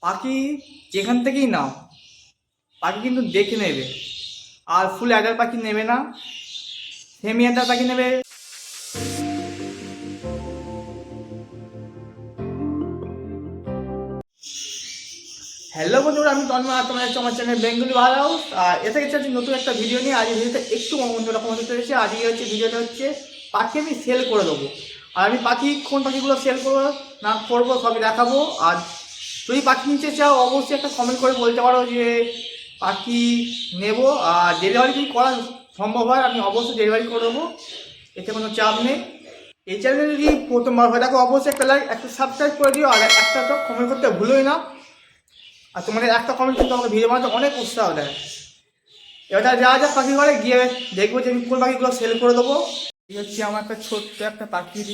পাখি যেখান থেকেই নাও, পাখি কিন্তু দেখে নেবে। আর ফুল অ্যাডাল্ট পাখি নেবে না, সেমি অ্যাডাল্ট পাখি নেবে। হ্যালো বন্ধুরা, আমি তন্ময়, আর তোমরা হচ্ছে আমার চ্যানেল বেঙ্গলি ভালো হাউস। আর এতে গেছে নতুন একটা ভিডিও নিয়ে। আজ ভিডিওটা একটু অন্যরকম হতে চলেছে। আজকে হচ্ছে ভিডিওটা হচ্ছে পাখি আমি সেল করে দেবো। আর আমি কোন পাখিগুলো সেল করবো না করবো সবই দেখাবো। আর যদি পাখি নিতে চাও অবশ্যই একটা কমেন্ট করে বলতে পারো যে পাখি নেবো। আর ডেলিভারি যদি করা সম্ভব হয় আমি অবশ্যই ডেলিভারি করে দেবো, এতে কোনো চাপ নেই। এই চ্যানেলে যদি প্রথমবার হয় দেখো অবশ্যই একটা লাইক একটা সাবস্ক্রাইব করে দিও। আর একটা তো কমেন্ট করতে ভুলোই না। আর তোমাদের একটা কমেন্ট কিন্তু আমাকে ভিডিও বানাতে অনেক উৎসাহ দেয়। এবার যা যা পাখি ঘরে গিয়ে দেখবো যে আমি কোন পাখিগুলো সেল করে দেবো। এই হচ্ছে আমার একটা ছোট্ট একটা পাখির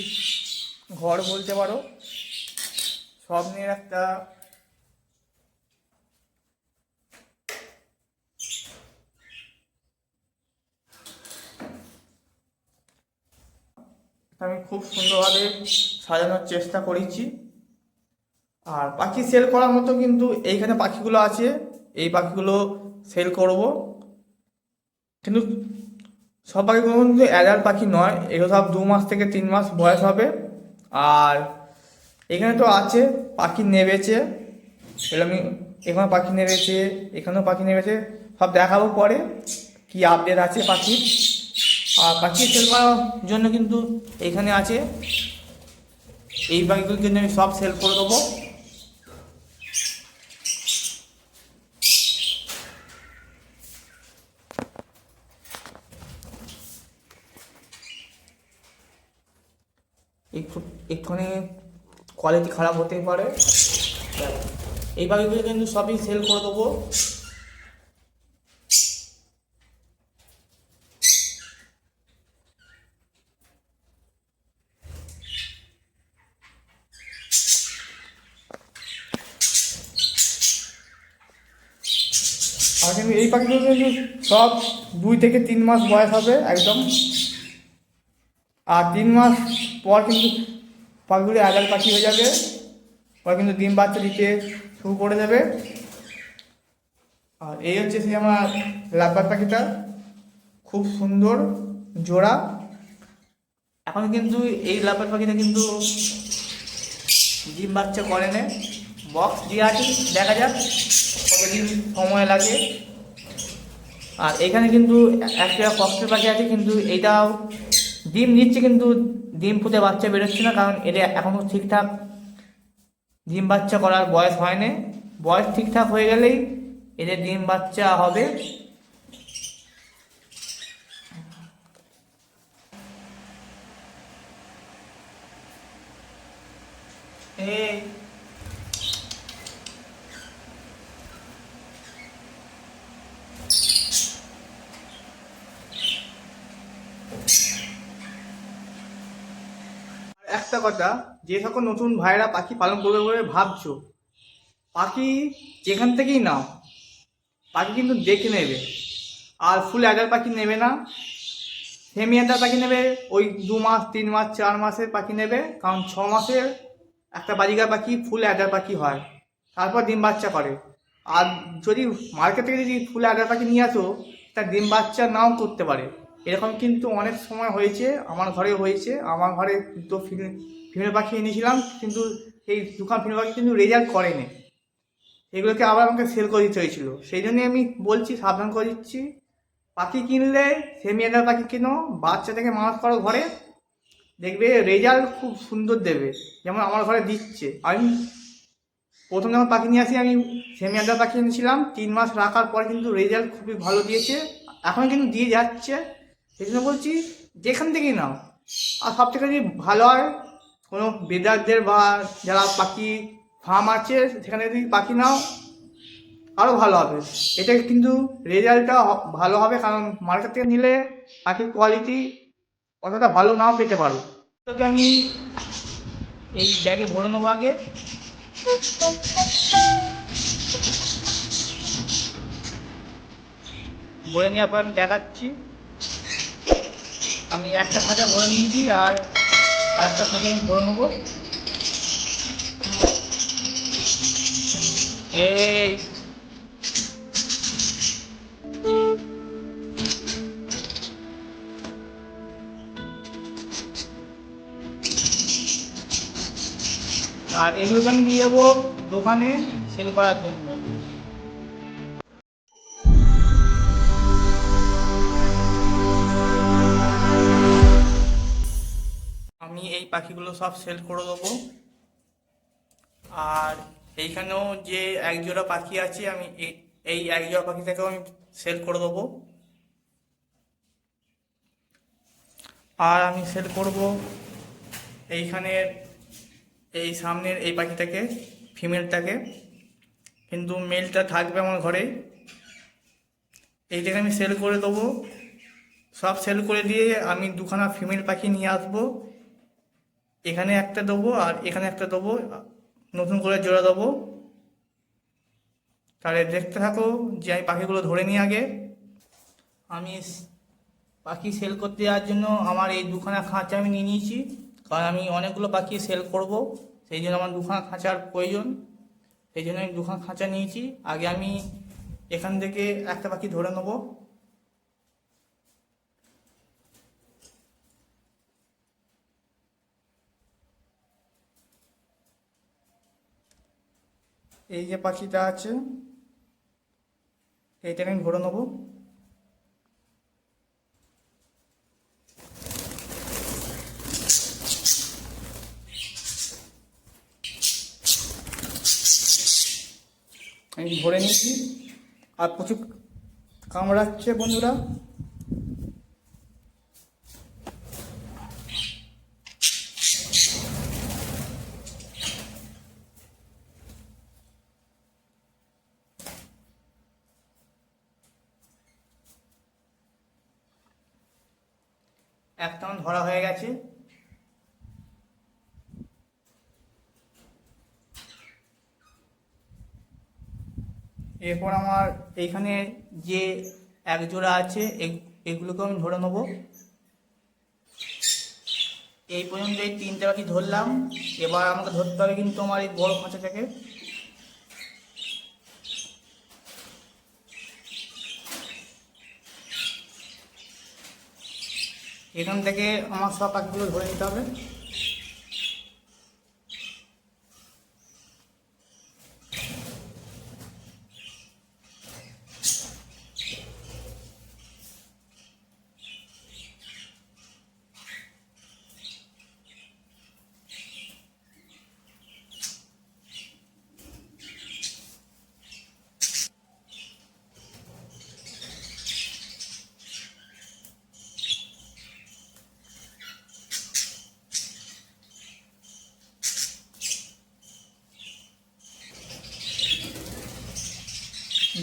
ঘর বলতে পারো। সব নিয়ে একটা আমি খুব সুন্দরভাবে সাজানোর চেষ্টা করেছি। আর পাখি সেল করার মতো কিন্তু এইখানে পাখিগুলো আছে, এই পাখিগুলো সেল করব। কিন্তু সব পাখিগুলো কিন্তু অ্যাডাল্ট পাখি নয়, এগুলো সব 2 মাস থেকে 3 মাস বয়স হবে। আর এখানে তো আছে পাখি নেবেছে, এগুলো আমি এখানে পাখি নেবেছে, এখানেও পাখি নেবেছে, সব দেখাবো পরে কি আপডেট আছে পাখির। আর পাখি সেল করার জন্য কিন্তু এখানে আছে, এই পাখিগুলো কিন্তু আমি সব সেল করে দেবো। একটুখানি কোয়ালিটি খারাপ হতেই পারে, এই পাখিগুলো কিন্তু সবই সেল করে দেবো। আর কিন্তু এই পাখিগুলো কিন্তু সব 2 থেকে 3 মাস বয়স হবে একদম। আর 3 মাস পর কিন্তু পাখিগুলি অ্যাডাল্ট পাখি হয়ে যাবে, ওরা কিন্তু ডিম বাচ্চা দিতে শুরু করে দেবে। আর এই হচ্ছে সেই আমার লাভবার্ড পাখিটা, খুব সুন্দর জোড়া। এখন কিন্তু এই লাভবার্ড পাখিটা কিন্তু ডিম বাচ্চা করে না, বক্স দিয়ে আছে, দেখা যাক কতদিন সময় লাগে। আর এখানে কিন্তু একটা কক্সের পাখি আছে, কিন্তু এইটাও ডিম দিচ্ছে কিন্তু ডিম ফুটে বাচ্চা বেরোচ্ছে না, কারণ এটা এখনও ঠিকঠাক ডিম বাচ্চা করার বয়স হয়নি। বয়স ঠিকঠাক হয়ে গেলেই এদের ডিম বাচ্চা হবে। এই একটা কথা, যে সকল নতুন ভাইরা পাখি পালন করবে বলে ভাবছো, পাখি যেখান থেকেই নাও, পাখি কিন্তু দেখে নেবে। আর ফুল অ্যাডাল্ট পাখি নেবে না, সেমি অ্যাডাল্ট পাখি নেবে। ওই 2 মাস 3 মাস 4 মাসের পাখি নেবে, কারণ 6 মাসের একটা বাজিগার পাখি ফুল অ্যাডাল্ট পাখি হয়, তারপর ডিম বাচ্চা করে। আর যদি মার্কেট থেকে যদি ফুল অ্যাডাল্ট পাখি নিয়ে আসো, তা ডিম বাচ্চা নাও করতে পারে। এরকম কিন্তু অনেক সময় হয়েছে, আমার ঘরে হয়েছে। আমার ঘরে তো ফিমেল পাখি এনেছিলাম, কিন্তু সেই দোকান ফিমেল পাখি কিন্তু রেজাল্ট করেনি, এগুলোকে আবার আমাকে সেল করে দিতে হয়েছিল। সেই জন্যই আমি বলছি, সাবধান করে দিচ্ছি, পাখি কিনলে সেমি অ্যাডাল্ট পাখি কিনো, বাচ্চা থেকে মানুষ করো ঘরে, দেখবে রেজাল্ট খুব সুন্দর দেবে, যেমন আমার ঘরে দিচ্ছে। আমি প্রথম যখন পাখি নিয়ে আসি আমি সেমি অ্যাডাল্ট পাখি এনেছিলাম, 3 মাস রাখার পর কিন্তু রেজাল্ট খুবই ভালো দিয়েছে, এখন কিন্তু দিয়ে যাচ্ছে। সেই জন্য বলছি যেখান থেকেই নাও। আর সব থেকে যদি ভালো হয় কোনো ব্রিডারদের বা যারা পাখি ফার্ম আছে সেখানে যদি পাখি নাও আরও ভালো হবে। এটা কিন্তু রেজাল্টটা ভালো হবে, কারণ মার্কেট থেকে নিলে পাখির কোয়ালিটি অতটা ভালো নাও পেতে পারো। তোকে আমি এই ব্যাগে ভরে নেবো আগে। ভরে নেওয়ার পর আমি দেখাচ্ছি। আমি একটা খাঁচা ভরে নিয়েছি, আর একটা খাঁচা আমি ভরে নেবো। এই আর এগুলোকে আমি নিয়ে যাবো দোকানে সেল করার জন্য। আমি এই পাখিগুলো সব সেল করে দেবো। আর এইখানেও যে একজোড়া পাখি আছে আমি এই একজোড়া পাখিটাকেও আমি সেল করে দেবো। আর আমি সেল করব এইখানের এই সামনের এই পাখিটাকে, ফিমেলটাকে, কিন্তু মেলটা থাকবে আমার ঘরে। এইটাকে আমি সেল করে দেবো। সব সেল করে দিয়ে আমি দুখানা ফিমেল পাখি নিয়ে আসবো। এখানে একটা দেবো আর এখানে একটা দেবো, নতুন করে জোড়া দেবো। তাহলে দেখতে থাকো যে আমি পাখিগুলো ধরে নিই আগে। আমি পাখি সেল করতে যাওয়ার জন্য আমার এই দুখানা খাঁচা আমি নিয়ে নিয়েছি, কারণ আমি অনেকগুলো পাখি সেল করব, সেই জন্য আমার দুখানা খাঁচার প্রয়োজন। সেই জন্য আমি দুখানা খাঁচা নিয়েছি। আগে আমি এখান থেকে একটা পাখি ধরে নেব। এই যে পাখিটা আছে এইটাকে আমি ধরে নেব। আমি ধরে নিয়েছি। আর প্রচুর কামড়াচ্ছে বন্ধুরা। একটা আমার ধরা হয়ে গেছে। এরপর আমার এইখানে যে এক জোড়া আছে এগুলোকে আমি ধরে নেব। এই পর্যন্ত এই তিনটে পাখি ধরলাম। এবার আমাকে ধরতে হবে কিন্তু আমার এই বড় খাঁচাটাকে। এখান থেকে আমার সব পাখিগুলো ধরে নিতে হবে।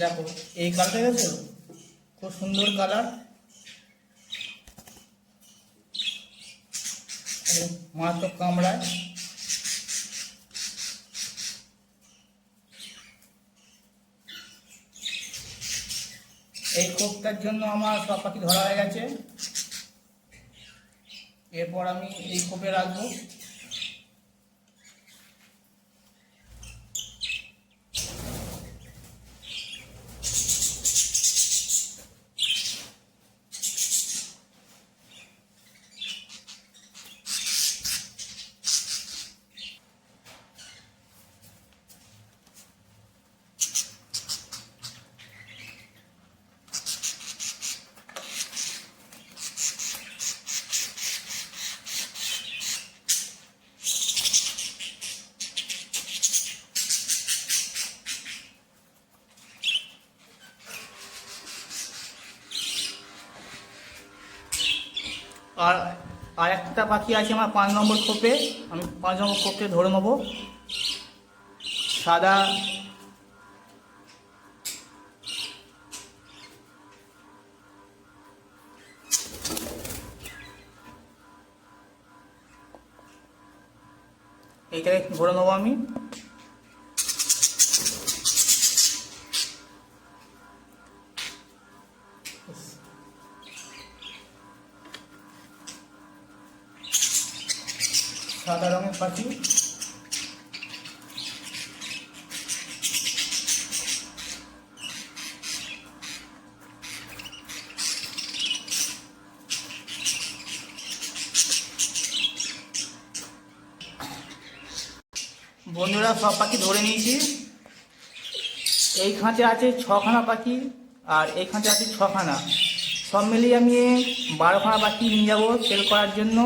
দেখো এই কালারটা গেছে, খুব সুন্দর কালার। মারাত্মক কামড়ায়। এই কোপটার জন্য আমার সব পাখি ধরা হয়ে গেছে। এরপর আমি এই কোপে রাখবো। আর আর একটা পাখি আছে আমার 5 নম্বর কোপে। আমি 5 নম্বর কোপে ধরে নেব। সাদা এইটাকে ধরে নেবো আমি। সাদা রঙের পাখি। বন্ধুরা সব পাখি ধরে নিয়েছি। এই খাঁচে আছে 6খানা পাখি আর এই খাঁচে আছে 6খানা, সব মিলিয়ে আমি 12খানা পাখি নিয়ে যাব সেল করার জন্য।